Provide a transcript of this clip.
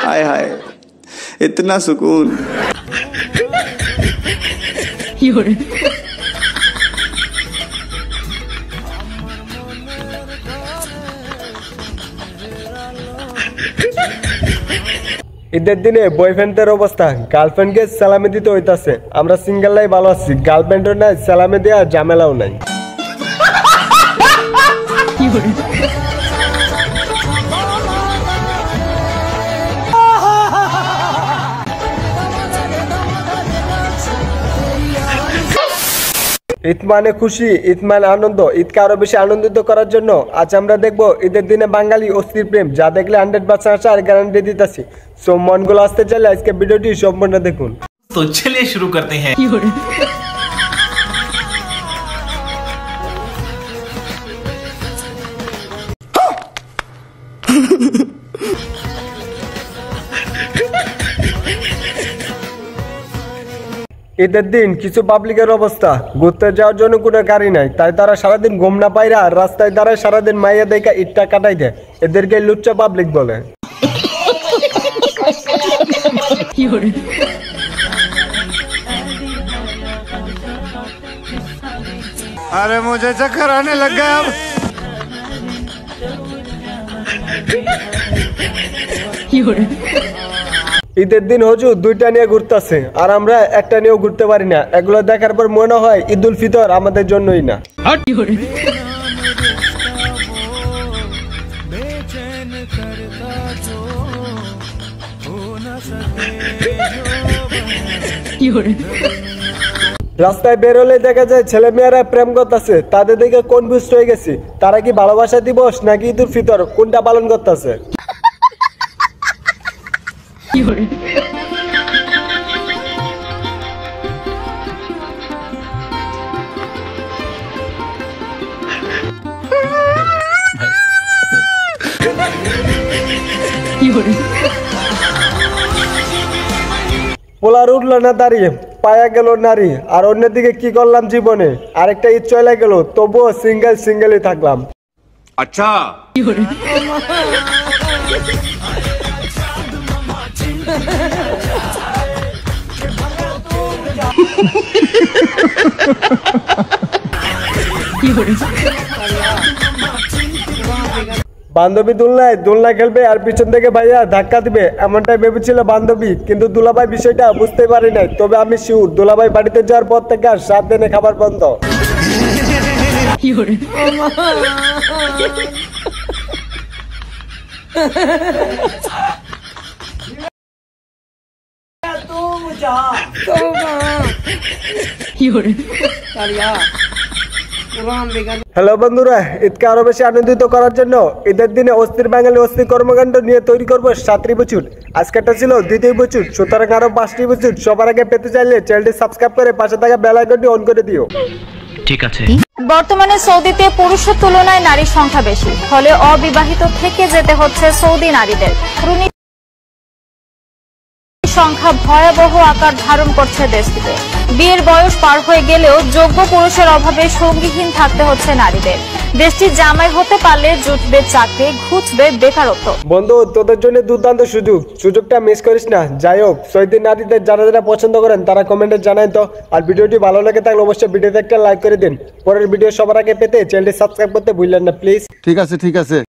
हाय हाय इतना सुकून। ঈদের দিনে বয়ফ্রেন্ডের অবস্থা গার্লফ্রেন্ডকে সালামি দিতে হইতাছে। আমরা সিঙ্গেললাই ভালো আছি, গার্লফ্রেন্ডও নাই, সালামি দেওয়া ঝামেলাও নাই। ঈদ মানে খুশি, ঈদ মানে আনন্দ। ঈদকে আরো বেশি আনন্দিত করার জন্য আজ আমরা দেখবো ঈদের দিনে বাঙালি অস্থির প্রেম, যা দেখলে 100% আর গ্যারান্টি দিতেছি। সো মনগুলো আসতে চাইলে আজকে ভিডিওটি সম্পূর্ণ দেখুন। তো চলিए शुरू करते हैं। ঈদের দিন কিছু পাবলিকের অবস্থা, ঘুরতে যাওয়ার জন্য কোনো গাড়ি নাই, তাই তারা সারাদিন ঘুম না পাইরা রাস্তায় দাঁড়ায় সারাদিন মাইয়া দেখা ঈদটা কাটাই দেয়। এদেরকে লুচ্চা পাবলিক বলে। अरे मुझे चक्कर आने लग गया अब। ঈদের দিন হুজুর দুইটা নিয়ে ঘুরতেছে আর আমরা একটা নিয়েও ঘুরতে পারি না। এগুলো দেখার পর মনে হয় ঈদ উল ফিতর আমাদের জন্যই না। রাস্তায় বেরোলে দেখা যায় ছেলে মেয়েরা প্রেম করতেছে, তাদের দিকে কনফিউজ হয়ে গেছি। তারা কি ভালোবাসা দিবস নাকি ঈদ উল ফিতর কোনটা পালন করতেছে? পোলার উঠলো না দাঁড়িয়ে, পায়া গেল নারী, আর অন্যদিকে কি করলাম জীবনে, আরেকটা ঈদ চলে গেল, তবুও সিঙ্গেলই থাকলাম। अच्छा বান্ধবী দোলনা খেলবে আর পিছন থেকে ভাইয়া ধাক্কা দিবে, এমনটাই ভেবেছিল বান্ধবী, কিন্তু দুলাভাই বিষয়টা বুঝতে পারি নাই। তবে আমি শিওর দুলাভাই বাড়িতে যাওয়ার পর থেকে আর 7 দিনে খাবার বন্ধ। হ্যালো বন্ধুরা, ঈদকে আরো বেশি আনন্দিত করার জন্য ঈদের দিনে অস্থির বাঙালি অস্থির কর্মকাণ্ড নিয়ে তৈরি করবো 7টি বছর। আজকেরটা ছিল 2য় বছর, সুতরাং আরো 5টি বছর সবার আগে পেতে চাইলে চ্যানেলটি সাবস্ক্রাইব করে পাশে থাকা বেল আইকনটি অন করে দিও। ঠিক আছে। বর্তমানে সৌদিতে পুরুষের তুলনায় নারীর সংখ্যা বেশি, ফলে অবিবাহিত থেকে যেতে হচ্ছে সৌদি নারীদের। সংখ্যা ভয়াবহ আকার ধারণ করছে দেশটিতে। বিয়ের বয়স পার হয়ে গেলেও যোগ্য পুরুষের অভাবে সঙ্গীহীন থাকতে হচ্ছে নারীদের। দেশটির জামাই হতে পারলে জুটবে চাকরি, ঘুচবে বেকারত্ব। বন্ধু, তোদের জন্য দুর্দান্ত সুযোগটা মিস করিস না। যাই হোক, সৌদি নারীদের যারা যারা পছন্দ করেন তারা কমেন্টে জানাই তো। আর ভিডিওটি ভালো লাগে থাকলে অবশ্যই ভিডিওতে একটা লাইক করে দিন। পরের ভিডিও সবার আগে পেতে চ্যানেলটি সাবস্ক্রাইব করতে ভুললেন না প্লিজ। ठीक है।